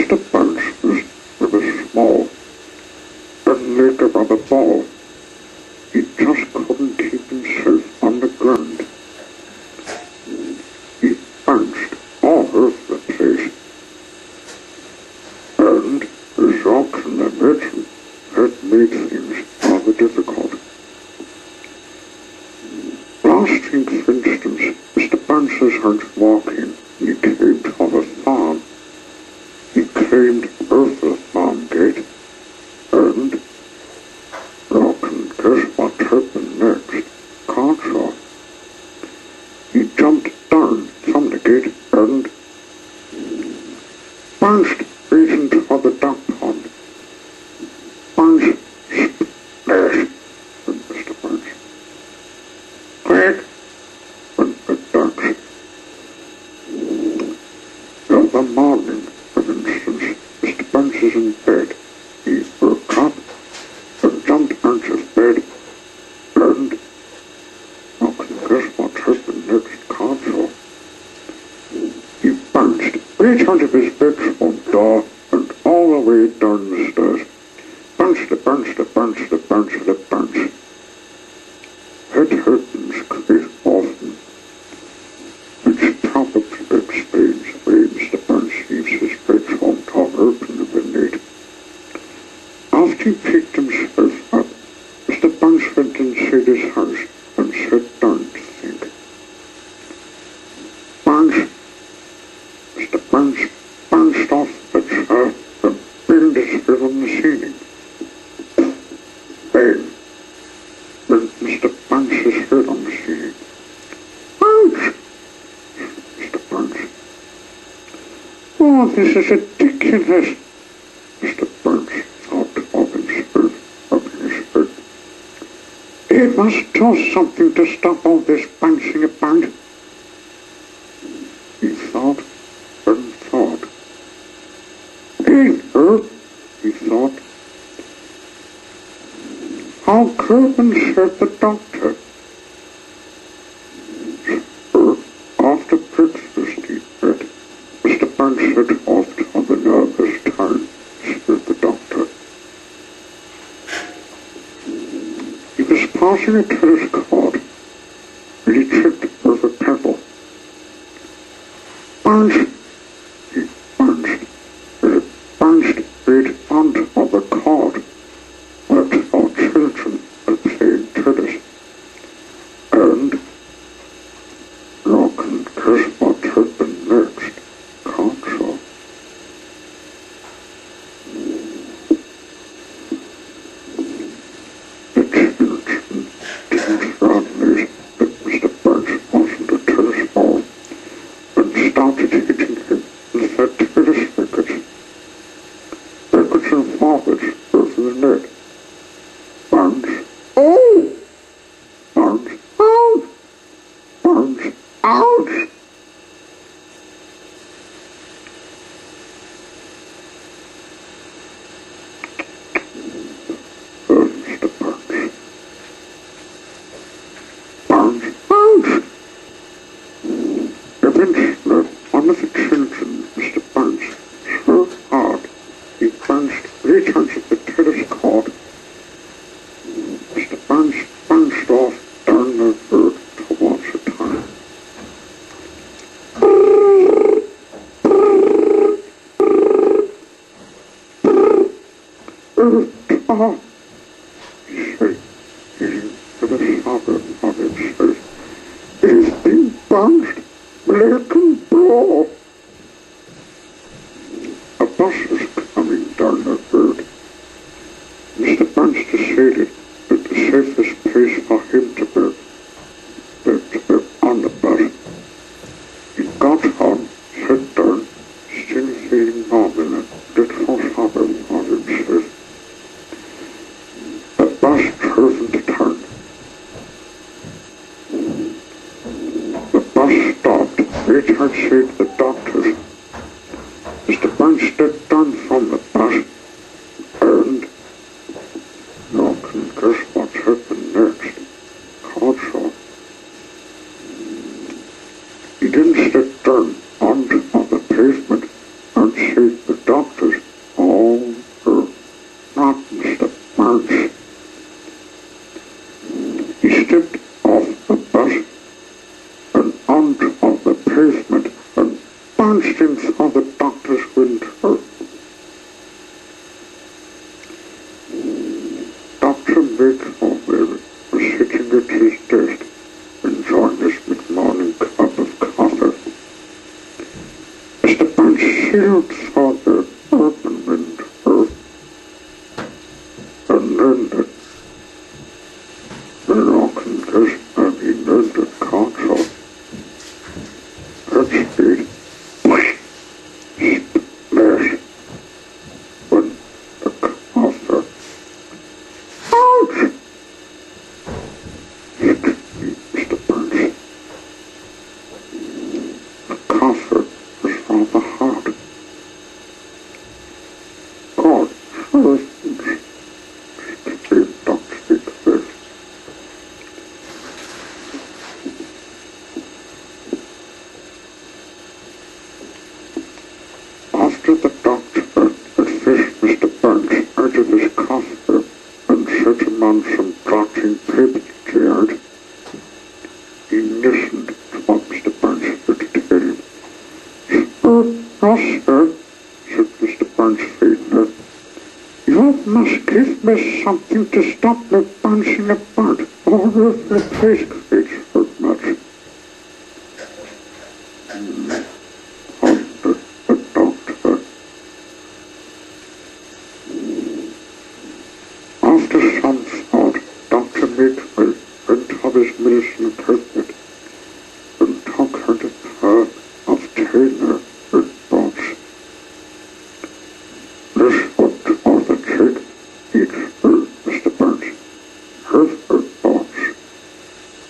Mr. Bunch was a small and little rubber ball. He just couldn't keep himself on the ground. He bounced all over the place, and the rocks and the legend had made things rather difficult. Last week, for instance, Mr. Bunch was heard walking. He came to the farm. He climbed over the farm gate, and guess what happened next? Can't you? He jumped down from the gate and bounced right into the duck pond. Bunch splash, went Mr. Bunch. Quick, went the ducks. In the morning, for instance, Mr. Bunch is in bed. He woke up and jumped out of bed, and I can guess what happened next, can't you? He bounced right out of his bedroom door and all the way down the stairs. Bounced, bounce. It happens quite often, which probably explains why Mr. Bunch leaves his bedroom door open of the night. After he picked himself up, Mr. Bunch went inside his house and sat down to think. Mr. Bunch bounced off the chair and banged his head on the ceiling. Bang! Went Mr. Bunch's head on the ceiling. Ouch! Mr. Bunch. Oh, this is ridiculous, Mr. Bunch thought of himself, rubbing his head. He must do something to stop all this bouncing about. He thought and thought. He thought. How could and said the doctor. So, after breakfast he said, Mr. Bunch set off on the nervous town, said the doctor. He was passing a tennis court when he tripped over a pebble. Bounced, he bounced, and it bounced right onto the court where our children are playing tennis. And you can guess what happened next, can't you? The children didn't realize that Mr. Bunch wasn't a tennis ball and started hitting him with their tennis rackets. Backwards and forwards over the net. Bounce. Oh! Bounce. Ouch! Bounce. Ouch! Mr. Bunch. Bounce. Ouch! Eventually, one of the children, Mr. Bunch, so hard, he bounced right out of the tennis court. Mr. Bunch bounced off down the road towards the town. Oh, he said, with a sob of himself, he's been bounced black and blue. A bus was coming down the road. Mr. Bunch decided that the safest place for him to be on the bus. He got on, sat down, still feeling normal and little sobbing of himself. The bus drove into town. The bus stopped right outside the doctor's. Mr. Bunch stepped down from the bus and you can guess what happened next, can't you? He didn't step down onto the pavement and see the doctor. Bernstein saw the doctor's window. Dr. Makeover was sitting at his desk, enjoying his mid-morning cup of coffee. Mr. Bernstein saw the open window, and then the lock and just having learned the console. That's it. Splash. When the coffee. Ouch! Mr. Burns. The coffee was rather hard. God, the doctor said. After the doctor had fished Mr. Burns out of his coffee and set him on some trotting paper chairs, he listened to what Mr. Burns had to tell him. Yes, sir, said Mr. Burns faintly. You must give me something to stop me bouncing about all over the place, Fitz, much. After some thought, Dr. Midwell went of his medicine cabinet and took out a pair of Taylor and Bots. This would all the trick each for Mr. Burns. Her Bots.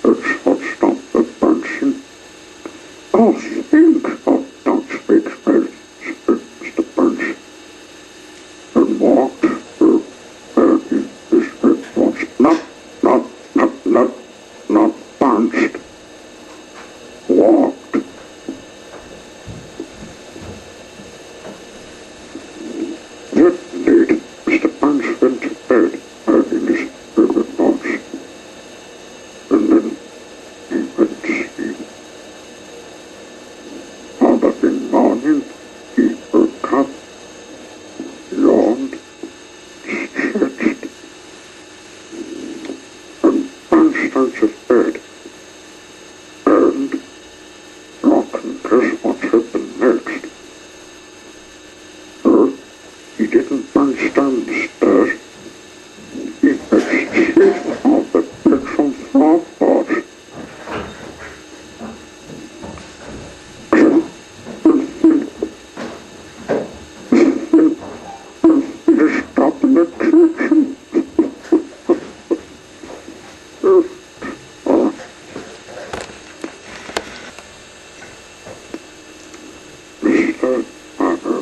That's what stopped the bouncing. Oh, think of Dr. Midwell, said Mr. Burns, and walked through not bounced. Walked. That night, Mr. Burns went to bed, having his river thoughts. And then he went to sleep. On the morning, he woke up, yawned, stretched, and bounced out of bed. And look and guess what happened next. He didn't bounce down the stairs. He exchanged all the bed from floorboards. And stopped in the kitchen. Mr. Barber.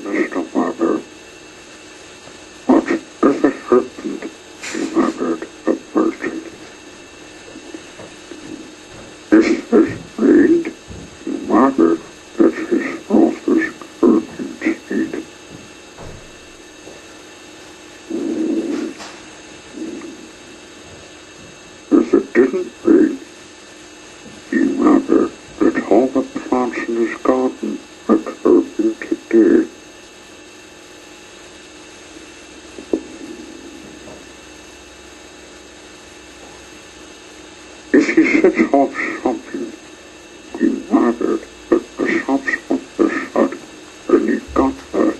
Mr. Barber, whatever happened, he murmured a person. If his brain, he murmured that his throat was hurting indeed. If it didn't rain, he murmured that all the plants in his garden were hurting today. If he set off shopping, he murmured that the shops would be shut when he got there.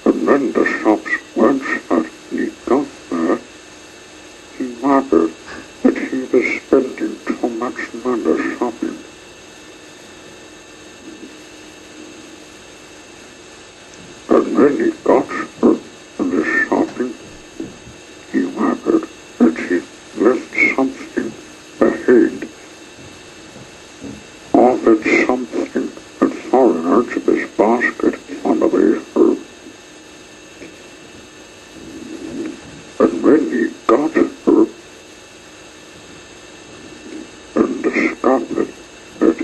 And when the shops weren't shut when he got there, he murmured that he was spending too much money shopping. And when he got there and was shopping, he murmured that he left something behind. Or that something had fallen out of his basket on the way home. And when he got home and discovered that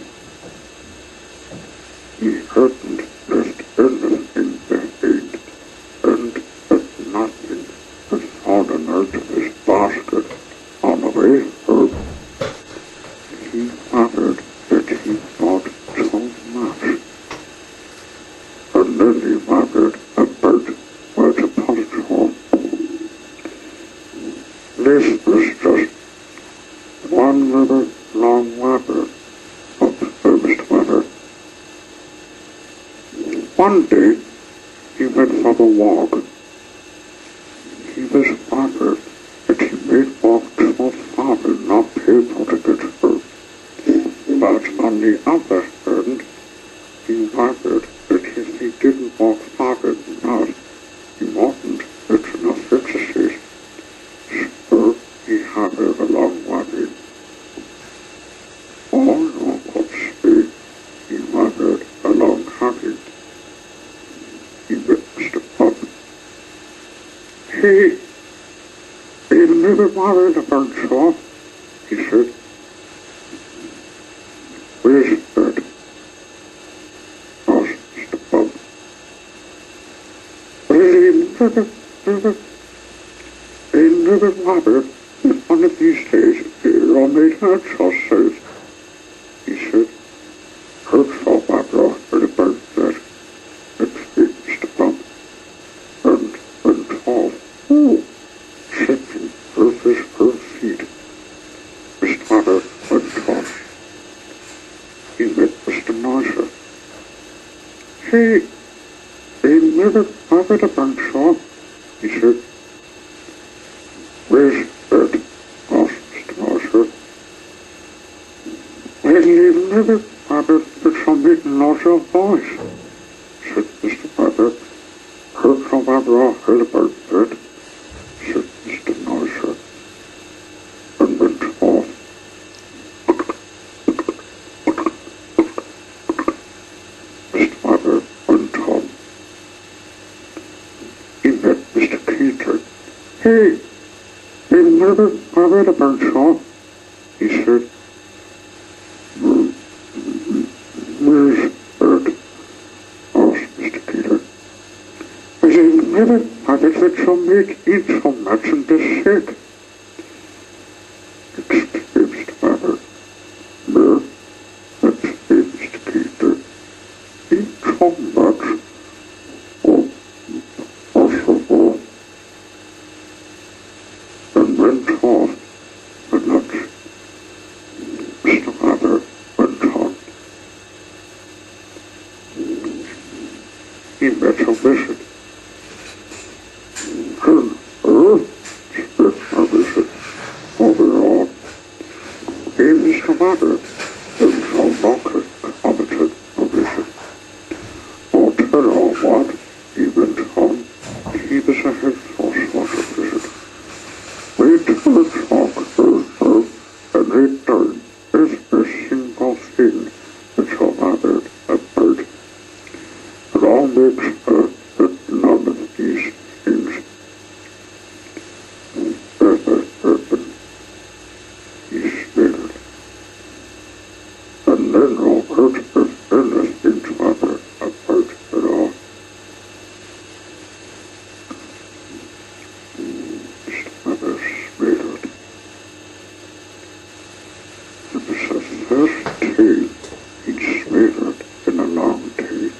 he hadn't left anything behind, and and then he wondered a bird where to put it home. This was just one little long ladder up Mr. Weather. One day he went for a walk. He was bothered that he made walk so far and not be able to get hurt. But on the other hand, he wondered that if he didn't walk far enough, he wasn't get enough exercise. So he had a long walking. All along of speed, he wandered along hunting. He met Mr. Button. Hey, you never wanted a burnt saw, he said. Where's that? Asked Mr. Button. He never wanted that one of these days you'll make a sausage, he said. Hurt saw Barbara for the burnt that. Next week, Mr. Button. And tall. Oh, shaking her feet. Mr. Potter went on. He met Mr. Marshall. Hey, they never bothered a burnt saw, he said. Where's that? Asked Mr. Marshall. Well, they never bothered with some making lots of voice, said Mr. Potter. Heard from Barbara heard about that, said Mr. Marshall, and went off. Mr. Potter went on. He met Mr. Keaton. Hey, they never bothered about saw, he said. Where's that? Asked Mr. Keaton. They never bothered that some make eat so much and be sick, exclaimed Mr. Potter. No, exclaimed Mr. Keaton. Eat so much? Oh, possible. And went off, and that's Mr. Potter went on. He met a wizard. Said a wizard. Overall, he was the matter, and so Rocket commented a wizard. I'll tell you what, he went on. He was a helpful sort of wizard. We told Rocket and he done every single thing that your mother had heard. It all makes her that none of these things ever happened. He smiled. And then Robert had anything to utter about it all. His mother smiled. It was the first time he'd smiled in a long time.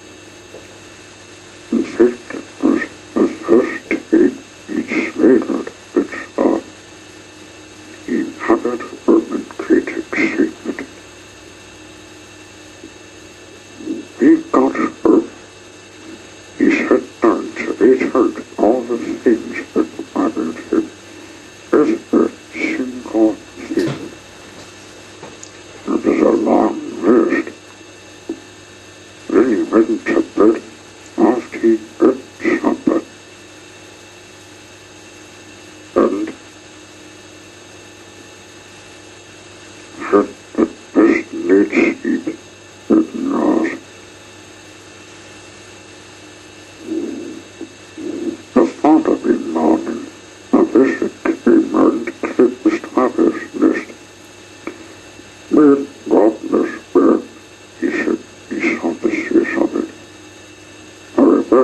In fact, it was the first time he'd smiled that saw. He huddled from in great excitement. He got her. He sat down to read heard all the things that bothered him. Every single thing. It was a long list. Then he went to bed after he ate supper. And had the best night's sleep that knows. The following morning, a visit came and clipped Mr. Potter's list. Well, goodness, well, he said, he saw the serious of it. However,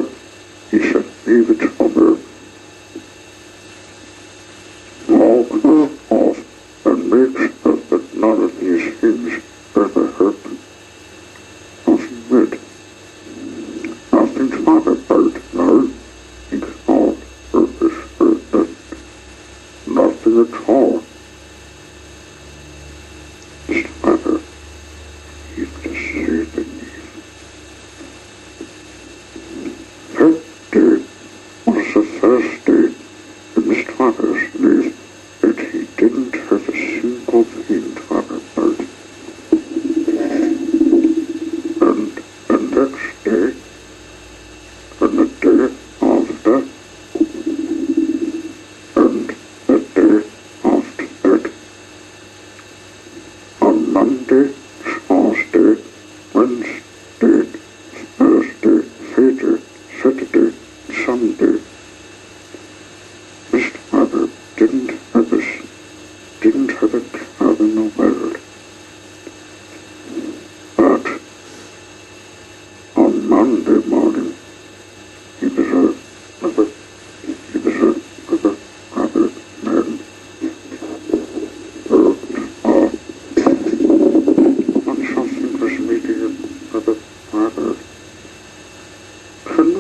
he said, leave it for me. Walk her off and make sure that none of these things ever happen. Nothing would. Nothing's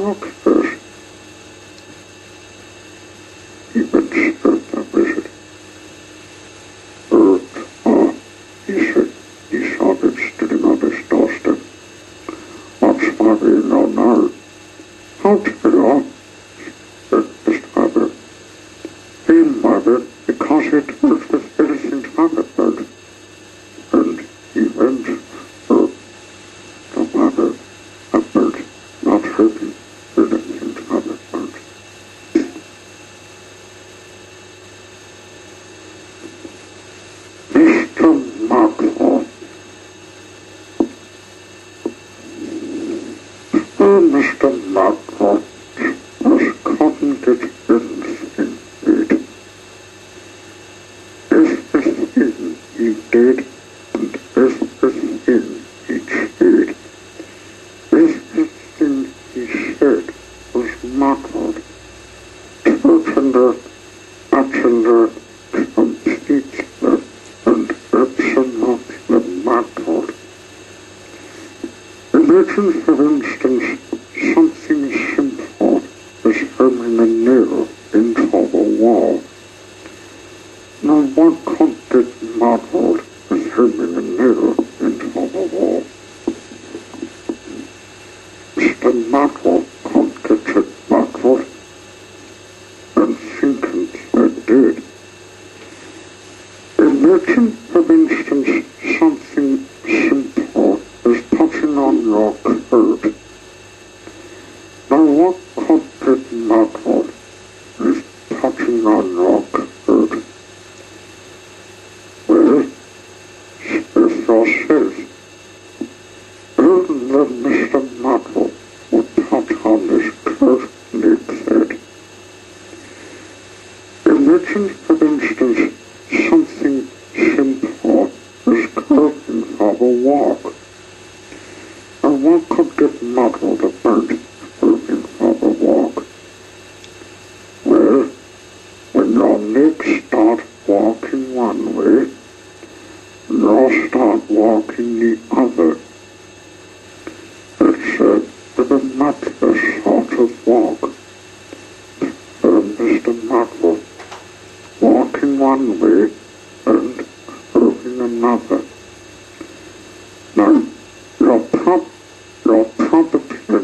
What's this? He whispered the wizard. He said, he saw it sitting on his doorstep. What's worrying on now? How do you know? Said Mr. Rabbit. He Rabbit because it was the innocent rabbit bird. And he went the rabbit, a bird, not hurting the innocent rabbit bird. Mr. Mackerel. Mr. Mackerel was couldn't get anything did. Everything he did and everything he did, everything he said was muddled, totally, utterly, completely, and absolutely muddled. Imagine, for instance, something simple as hammering a nail into the wall. Now, what could get muddled as hammering a nail into the wall? Mr. Muddle could get it muddled, and thinking they did. Imagine, for instance, something simple as touching on your curb. Now, what could get muddled is touching on your curb? Well, if yourself, only Mr. Muddle would touch on his curb like that. Imagine, for instance, something simple as curving for a walk. And what could get muddled about curving for a walk? Well, when your legs start walking one way, you'll start walking the other. It's a muddler sort of walk. Mr. Muddle, walking one way and curving another. Now, you'll probably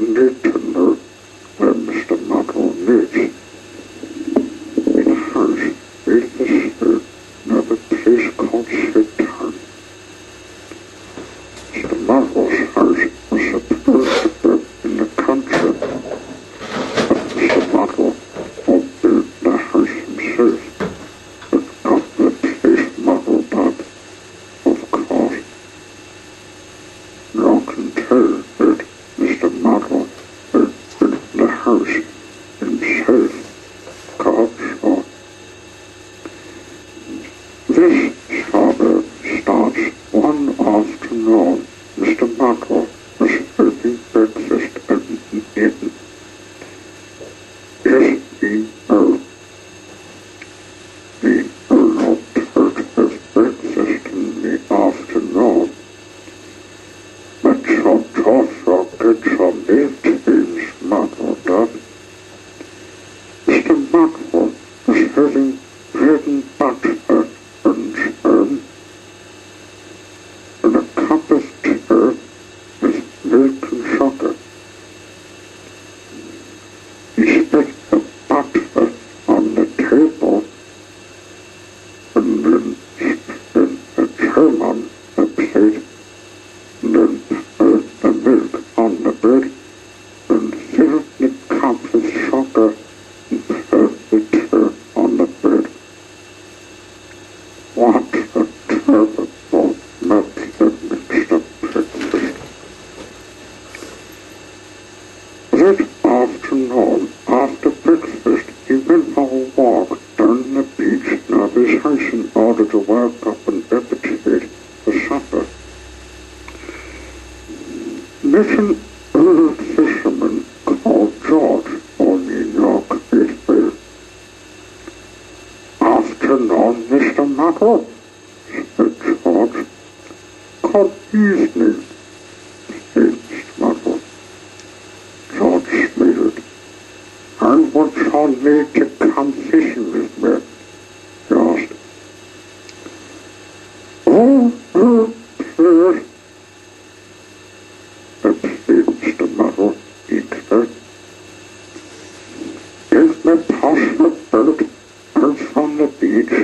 need to know where Mr. Muddle lives. In a house in the street near the place called Shedtown. Mr. Muddle's house was supposed to be in the country, but Mr. Muddle won't build the house himself, but got the place muddled up, of course. You can tell that Mr. Muddle had built the house himself, God saw. This saga starts one afternoon. Mr. Muddle was having breakfast at the inn. Yes, we know. The owner told have breakfast in the afternoon. But some also get some meetings muddled up. Mr. Muddle was having bread and butter and a cup of tea with milk and sugar. He spread the butter on the table and then spread the jam on the plate and then poured the milk on the bread and filled the cup with sugar and poured the tea on the bread. What a terrible mixed-up breakfast. That afternoon, after breakfast, he went for a walk down the beach near his house in order to work up an appetite for supper. Met an old fisherman called George on New York Gateway. Afternoon, Mr. Muddle, said George. Good evening, said Mr. Muddle. George smiled. told me to come fishing with me. He asked, please. Please, Mr. Muddle, he said. Give me past the boat and from the beach.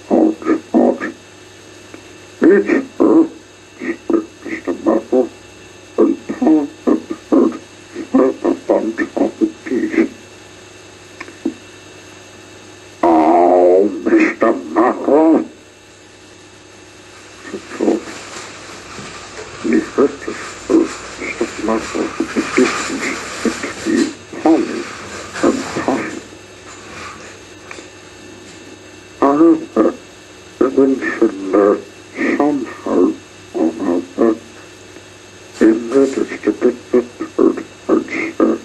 Hot. Beach, said Mr. Muddle, and passed the boat further on top the beach. Oh, Mr. Muddle, said George. He heard the boat Mr. Muddle in the distance between Polly and Tommy. However, eventually, somehow or other, he managed to get the boat and said,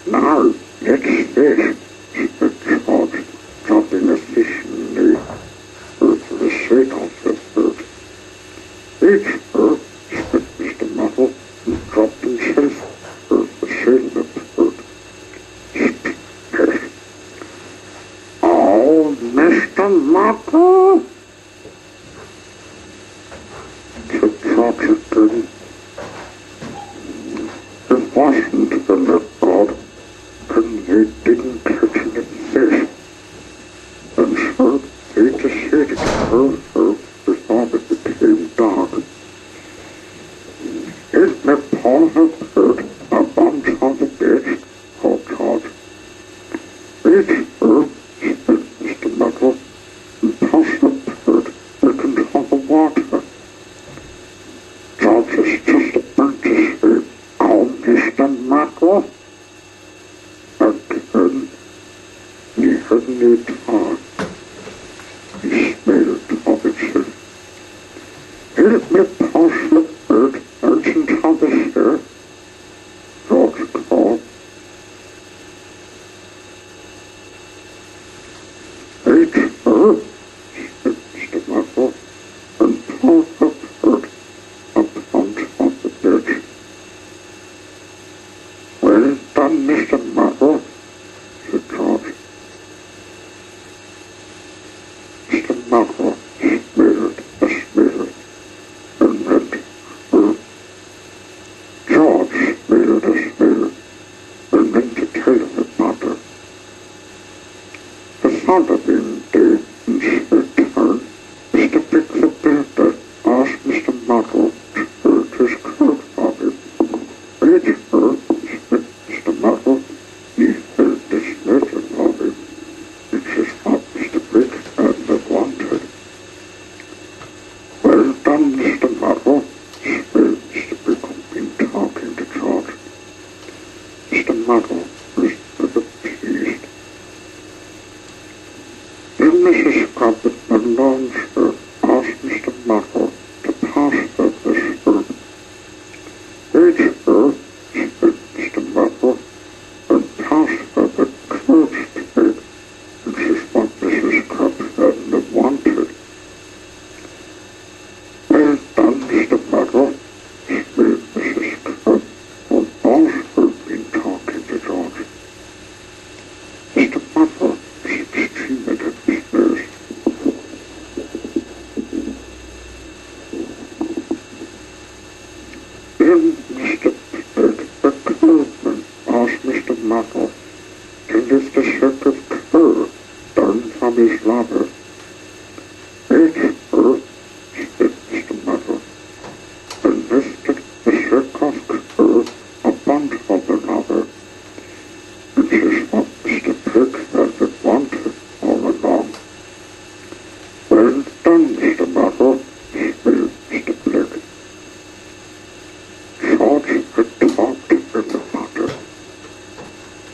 now, let's fish, said George, dropping a fishing net over the side of the boat. Each bird, said Mr. Muddle, and dropped himself over the side of the boat. Splash. Oh, Mr. Muddle, said George again. It wasn't the net rod, and they didn't catch any fish. And so they decided to go home before it became dark. Let me pull the boat up onto the beach, called George. Each bird, said Mr. Muddle, and tossed the boat back into the water. George was just about to say, oh, Mr. Muddle, again. He had no time. He smiled obviously. Help me pass the boat out into the sea, George called. Each bird, said Mr. Muddle, and pulled the boat up onto the beach. Well done, Mr. Muddle, said George. Mr. Muddle smiled a smile and went through. George smiled a smile and went to tell the mother. The following day, in his turn, Mr. Pick the Bear asked Mr. Muddle to hold his coat for him. Each bird, said Mr. Muddle, he held this letter for him, which is what Mr. Pick had wanted. Well done, Mr. Muddle, smiled Mr. Pick, who'd been talking to George. Mr. Muddle was very pleased. Then Mrs. Crumpet and Lonsford asked Mr. Muddle to pass her this boat. Each bird, said Mr. Muddle, and passed her the clothes peg, which is what Mrs. Crumpet had wanted. Well done, Mr. Muddle, smiled Mrs. Crumpet, who'd also been talking to George. Mr. Muddle was extremely displeased. Then Mr. Pick, the clothesman, asked Mr. Muddle to lift a sack of coal down from his ladder. Each bird, said Mr. Muddle, and lifted the sack of coal up onto the ladder, which is what Mr. Pick had wanted all along. Well done, Mr. Muddle, smiled Mr. Pick. George had talked in the matter.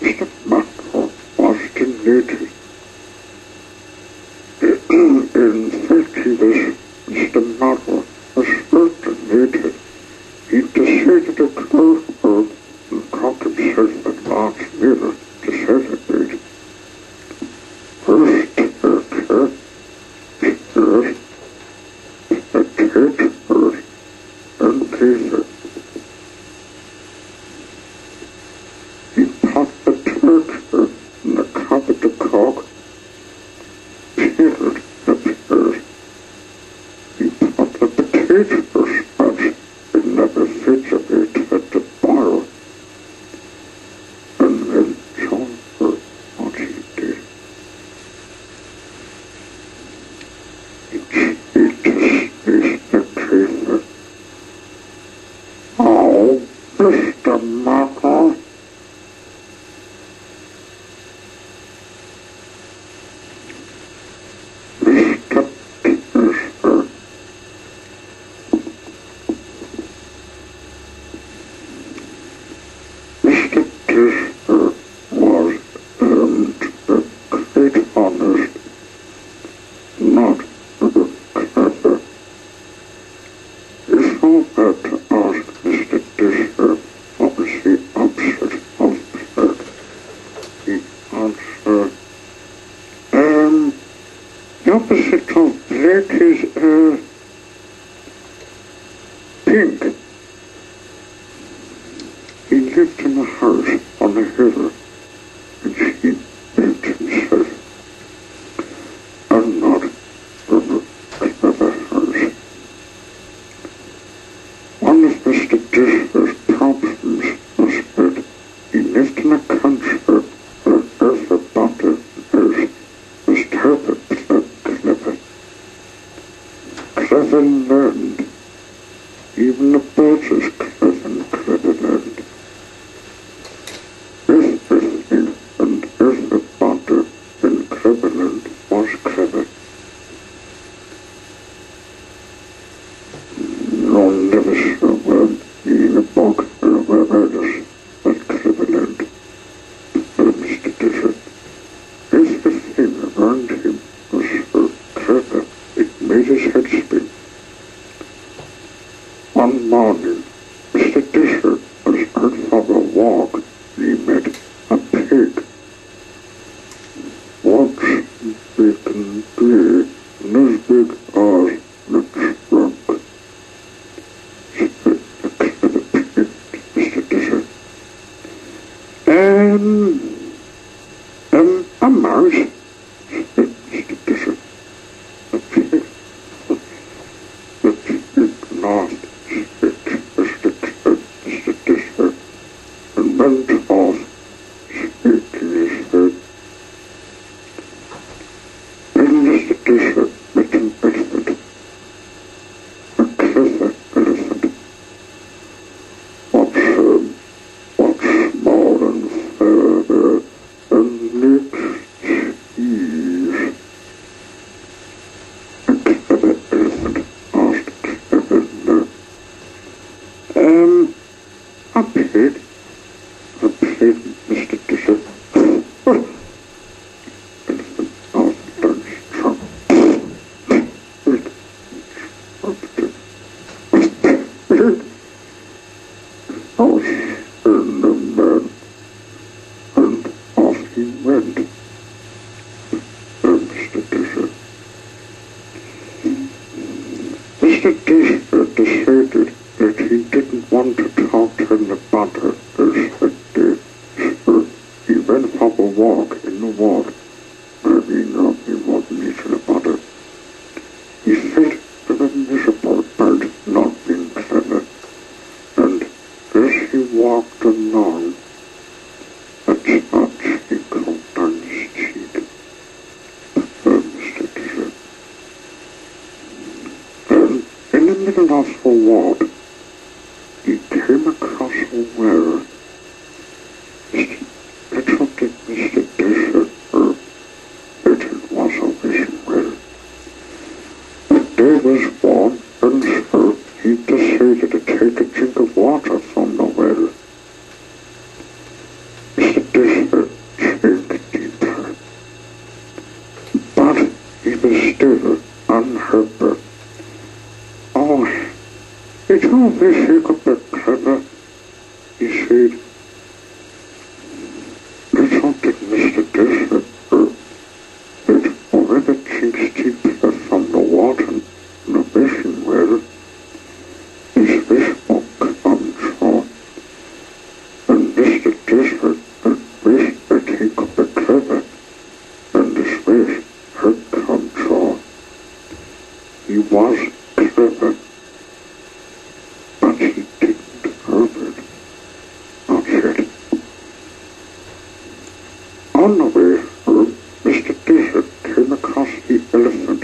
Mr. Muddle was delighted. In fact, Mr. Muddle was so delighted, he decided to go home and cock himself a large mirror to celebrate. First, a cage bird and Peter. He lived in a house on a hill, and he built himself a not very clever house. One of Mr. Disher's problems was that he lived in a country where everybody was terribly clever. Clever learned. Even the birds is clever and clever learned. Everything and everybody in Cleverland was clever. No never saw one in a bog or where else but Cleverland. Mr. Disher, everything around him was so clever it made his head spin. One morning, Mr. Disher was out for a walk and he met a pig. What's big and grey and as big as the trunk? Said the clever pig to Mr. Disher. A mouse, said Mr. Disher. The pig laughed. Mr. Disher and went off, shaking his head. Then Mr. Disher met an elephant, a clever elephant. What's small and fair and lips cheese? A clever elephant asked clever a pig, Mr. Disher. Elephant asked down his trunk. Pig house in the man, and off he went. Mr. Disher. Mr. Disher decided that he didn't want to talk to anybody as a day, so he went for a walk in the wood. Maybe not, he wasn't eating anybody. He felt very miserable about not being clever, and as he walked along, a touch he caught down his cheek. Mr. Disher. And in the middle of the wood, he came across a well. Little did Mr. Disher that it was a wishing well. The day was warm, and so he decided to take a drink of water from the well. Mr. Disher drank deeper, but he was still unhappy. Oh, it's all this he could be clever, he said. Little did Mr. Disher that whoever drinks deeper from the water in the wishing well, his wish will come true. And Mr. Disher had wished that he could be clever, and his wish had come true. He was clever, but he didn't have it. Not yet. On the way home, Mr. Disher came across the elephant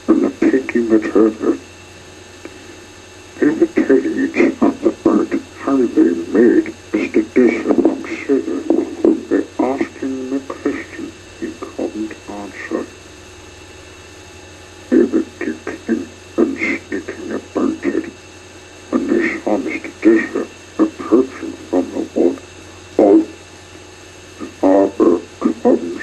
and the pig he met earlier. They were telling each other about how they made Mr. Disher look silly. They asked him a question he couldn't answer. They were giggling and sneaking about it when they saw Mr. Disher approaching from the wood. Oh, father, come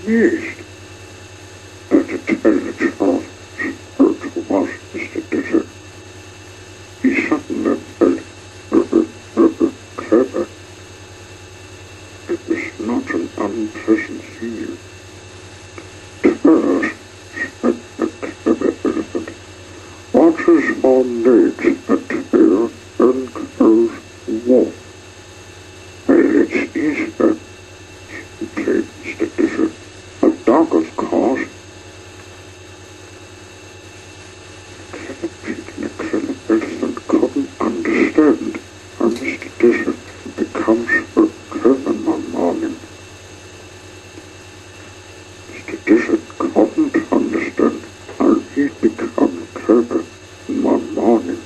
Yes, but to tell the truth, Bert was Mr. Desert. He suddenly felt clever. It was not an unpleasant feeling. Tell us, said the clever elephant, what is on legs, a tail, and clothes wolf? Well, it's easier, replied Mr. Desert. A dog, of course. The pig and the clever elephant couldn't understand how Mr. Desert becomes so clever one morning. Mr. Desert couldn't understand how he'd become clever in one morning.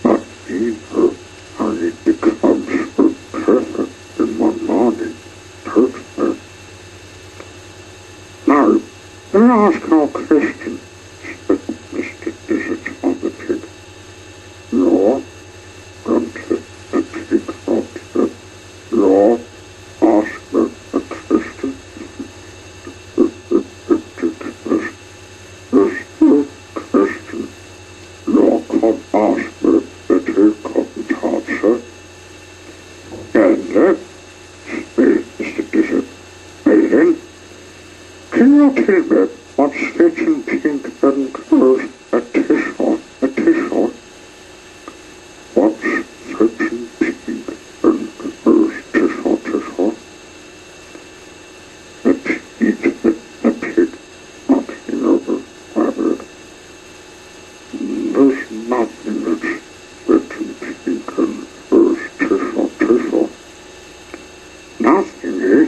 But he knew how he'd become so clever in one morning. Perfect. Now, let me ask you a question, said Mr. Desert of the pig. You're, grunted the pig officer. You're asking a question? There's no question. You can't ask me that you couldn't answer. And then, said Mr. Desert, well then, can you tell me what's fetching pink and clothes a tissue? A tissue? What's fetching pink and clothes tissue? The pig, knocking over rabbit. There's nothing that's fetching pink and clothes tissue. Nothing, eh?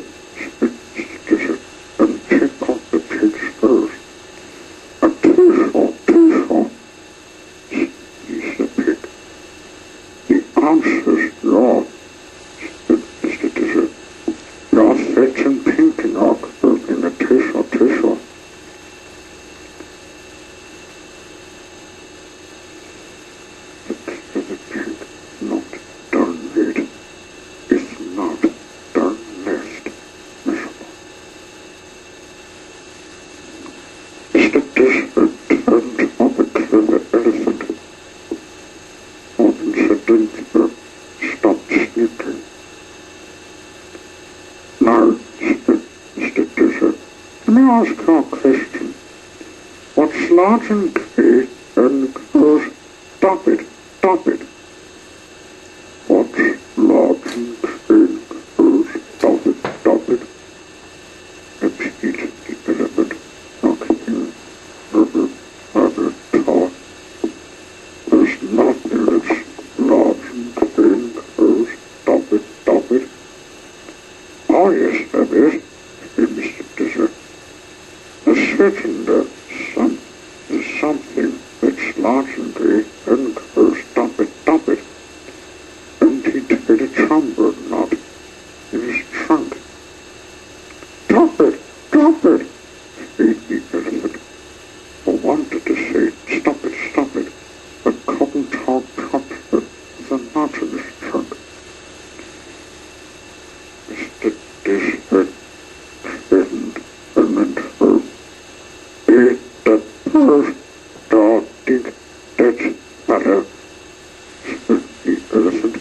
Said Mr. Desert, and take off the pig's furs. A tissue, sneezed the pig. The answer's no, said Mr. Desert. You're fetching pink and clothes in a tissue. The clever pig, not done yet, is not done left, miserable. Mr. Desert turned on the clever elephant. Incidentally, stopped sneaking. Now, said Mr. Desert, let me ask you a question. What's large and gray and goes, stop it. What's large and gray and goes, stop it. Repeated the elephant, knocking rather tall. There's nothing that's large and gray and goes, stop it. Oh yes, there is, said Mr. Desert. There's certainly something that's large and gray and goes, stop it. And he tied a trombone knot in his trunk. Drop it, said the elephant, who wanted to say, stop it, but couldn't talk properly with a knot in his trunk. Mr. Desert grinned and went home. Eat the bird, dog, dig, that's better, said the elephant.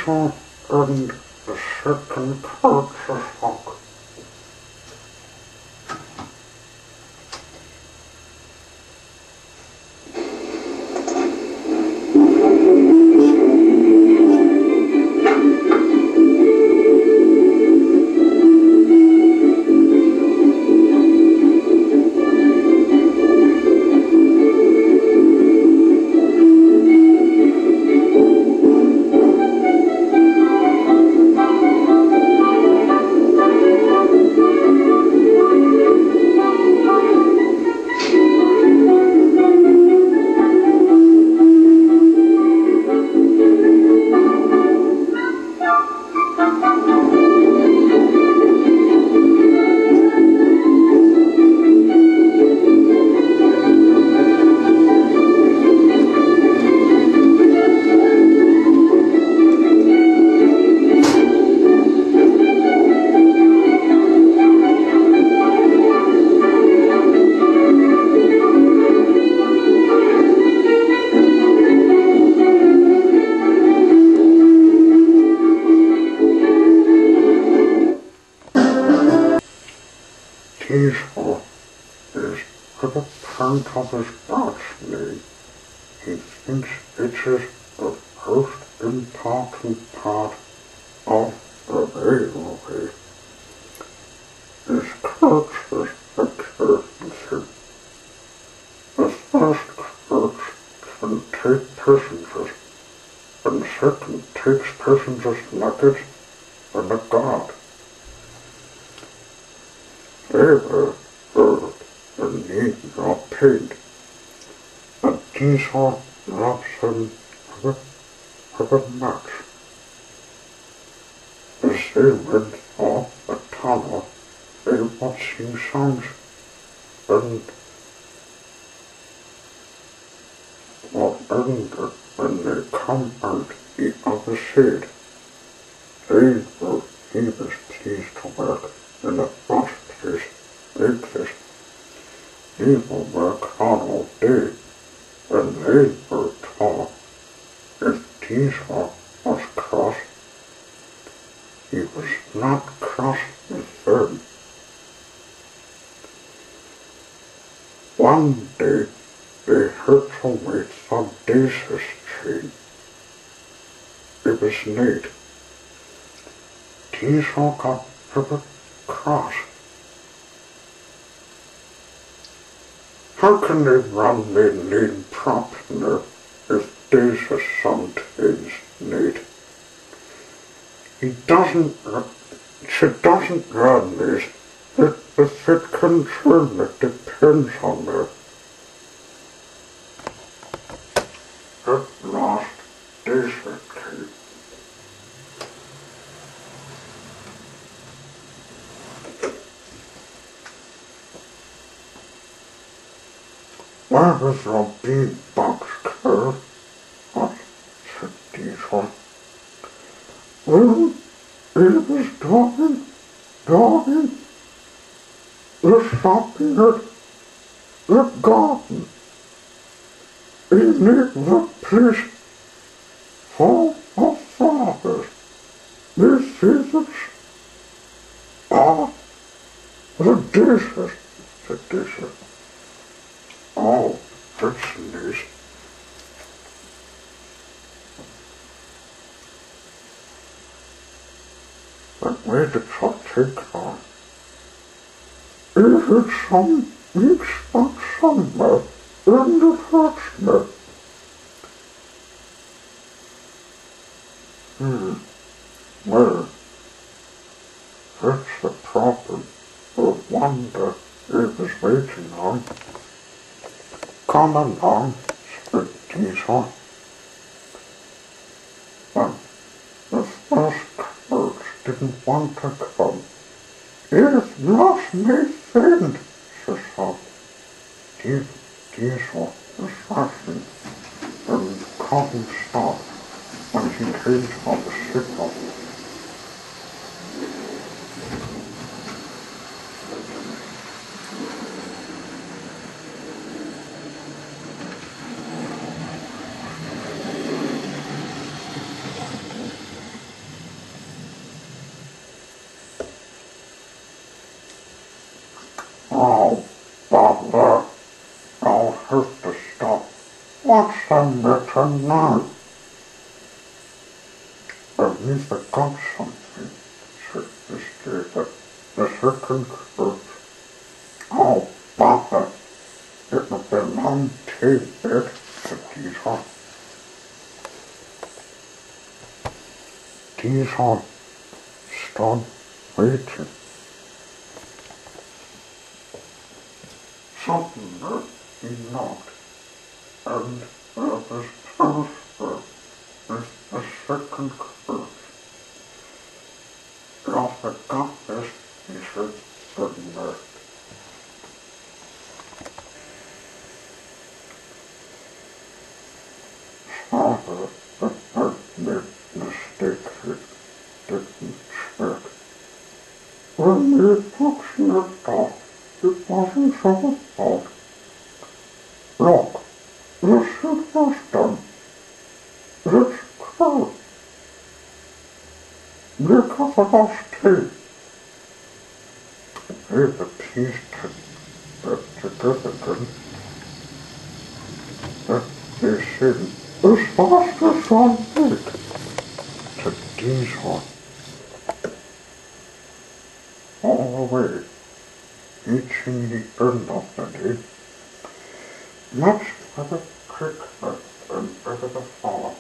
diesel and the second purchase hog. Diesel is at the front of his birth's name. He thinks it is the most important part of the railway. His coach is experiencing. The first coach can take passengers, and second takes passengers' luggage and a guard. They were hurt and need no paid, and diesel loves them with a match. As they went off a tunnel, they would sing songs and were ended when they come out the other side. He was pleased to work in a fast place like this. He will work hard all day, and they were taught if diesel was cross, he was not cross with them. One day they heard to wait for Dace's train. It was late. Diesel got a bit cross. How can they run their lean proper if Dace's sometimes late? She doesn't run this. The fit concern that depends on her. At last, Dace came. Where was your big box curve? What? Said Diesel. Well, it was talking. We're stopping at the garden. In the place full of flowers. This is the dishes. The dishes. Oh, that's nice. But where did it take on? Is it some big spot somewhere in the forest? Well, that's the problem. The wonder it was waiting on. Come along, said Diesel. But the first coach didn't want to come. You've lost my friend, she said. Diesel was rushing and couldn't stop when he came to the signal. some better now. Beneath the got something, said the second group. Oh, Papa, it will belong to it, said Diesel. Diesel stood waiting. Suddenly he knocked, and there was transfer with the second group. After got this, he said, good night. Father had made mistakes he didn't expect. When the affectionate dog, it wasn't so bad. Look, this shit was done. It's true. Look at the last tea. Here's the teeth together again. They said, as fast as one week, to Diesel. All the way, reaching the end of the day, much by the creek and over the farm.